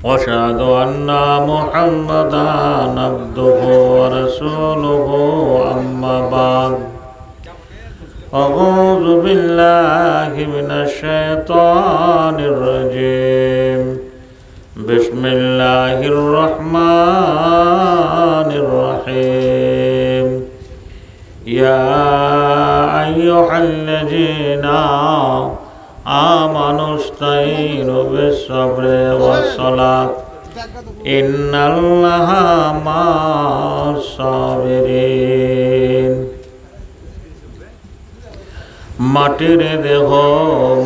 وأشهد أن محمدا عبده ورسوله أما بعد أعوذ بالله من الشيطان الرجيم بسم الله الرحمن الرحيم يا أيها الذين آمنوا استعينوا بالصبر والصلاة إن الله مع الصابرين মাটির দেহ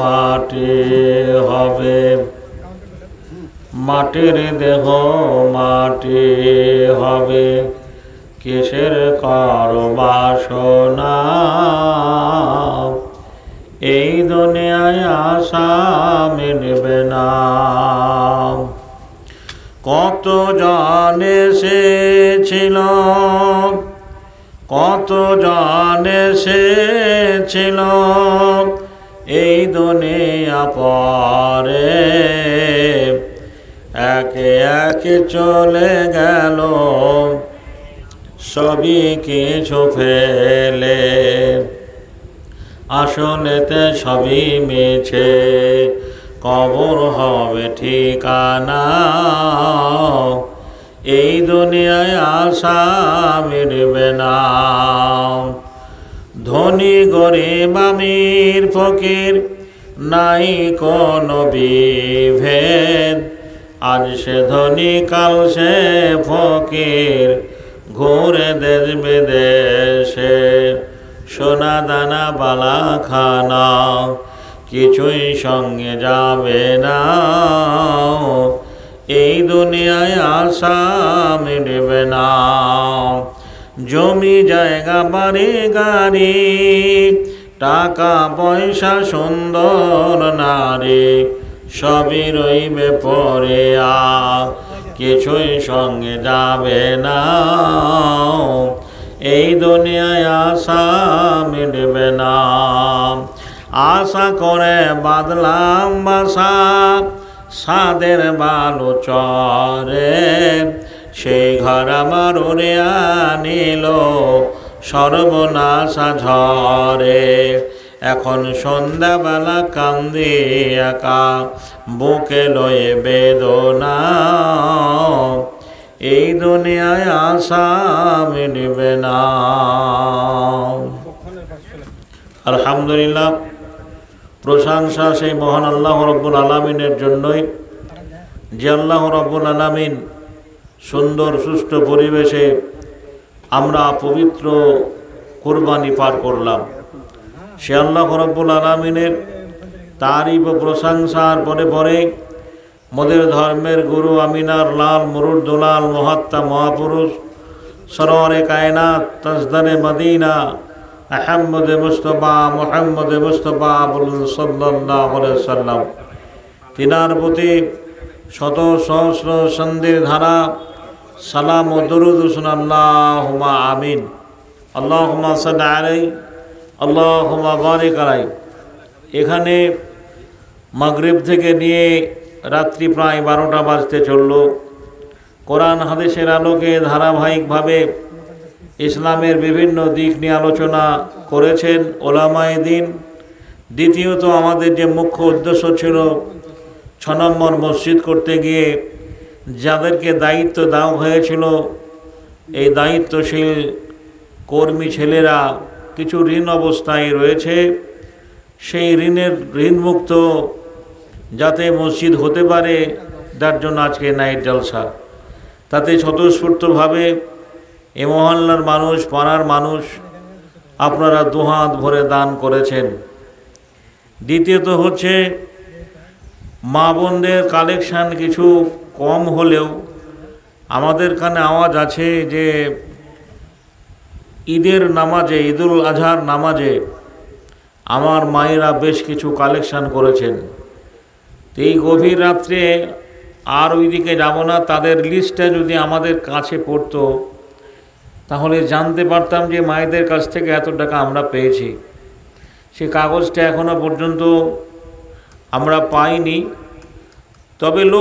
মাটি হবে, মাটির দেহ মাটি হবে, কিসের কর বাসনা এই দুনিয়ায় আশা মিলবে না। কত জন এসেছিল, কত জন এসেছিল এই দুনিয়া পরে, একে একে চলে গেল সবই কিছু ফেলে। আসলেতে সবই মিছে, কবর হবে ঠিকানা এই দুনিয়ায় আশা মিলবে না। ধনী গরিব আমির ফকির নাই কোনো বিভেদ, আজ সে ধনী কাল সে ফকির, ঘুরে দেশ বিদেশে সোনা দানা বালা খানা কিছুই সঙ্গে যাবে না এই দুনিয়ায় আশা মিলবে না। জমি জায়গা বাড়ি গাড়ি টাকা পয়সা সুন্দর নারী সবই রইবে পরে, কিছুই সঙ্গে যাবে না এই দুনিয়ায় আশা মিলবে না। আশা করে বাদলাম বাসা সাদের বালু চরে, সেই ঘর আমার উড়ে আনিল সর্বনাশা ঝরে। এখন সন্ধ্যাবেলা কান্দি একা বুকে লয়ে বেদনা এই দুনিয়ায় আশা মিলবে না। আলহামদুলিল্লাহ, প্রশংসা সেই মহান আল্লাহ রব্বুল আলামিনের জন্যই, যে আল্লাহ রব্বুল আলামিন সুন্দর সুষ্ঠু পরিবেশে আমরা পবিত্র কুরবানি পার করলাম। সে আল্লাহ রব্বুল আলামিনের তারিফ ও প্রশংসার পরে পরে মোদের ধর্মের গুরু আমিনার লাল মুরুদ দুলাল মহাত্মা মহাপুরুষ সরোয়ারে কায়নাত তাজদারে মদিনা আহমদ মুস্তফা মুহাম্মদ মুস্তফা সাল্লাল্লাহু আলাইহি ওয়াসাল্লাম, তিনার প্রতি শত সহস্র সন্ধির ধারা সালাম ও দরুদ আল্লাহুম্মা আমিন। আল্লাহুম্মা সাল্লি আলাইহি আল্লাহুম্মা বারিক আলাইহি। এখানে মাগরিব থেকে নিয়ে রাত্রি প্রায় 12টা বাজতে চলল। কোরআন হাদিসের আলোকে ধারাবাহিকভাবে ইসলামের বিভিন্ন দিক নিয়ে আলোচনা করেছেন ওলামায়ে দ্বীন। দ্বিতীয়ত আমাদের যে মুখ্য উদ্দেশ্য ছিল 6 নম্বর মসজিদ করতে গিয়ে যাদেরকে দায়িত্ব দেওয়া হয়েছিল, এই দায়িত্বশীল কর্মী ছেলেরা কিছু ঋণ অবস্থায় রয়েছে, সেই ঋণমুক্ত যাতে মসজিদ হতে পারে তার জন্য আজকে নাইট জলসা। তাতে স্বতঃস্ফূর্তভাবে এ মহল্লার মানুষ, পাড়ার মানুষ আপনারা দুহাত ভরে দান করেছেন। দ্বিতীয়ত হচ্ছে মা বোনদের কালেকশান কিছু কম হলেও আমাদের কানে আওয়াজ আছে যে ঈদের নামাজে, ঈদুল আজহার নামাজে আমার মায়েরা বেশ কিছু কালেকশান করেছেন। তো এই গভীর রাত্রে আর ওইদিকে যাব না, তাদের লিস্টটা যদি আমাদের কাছে পড়তো তাহলে জানতে পারতাম যে মায়েদের কাছ থেকে এত টাকা আমরা পেয়েছি। সে কাগজটা এখনো পর্যন্ত আমরা পাইনি, তবে লোক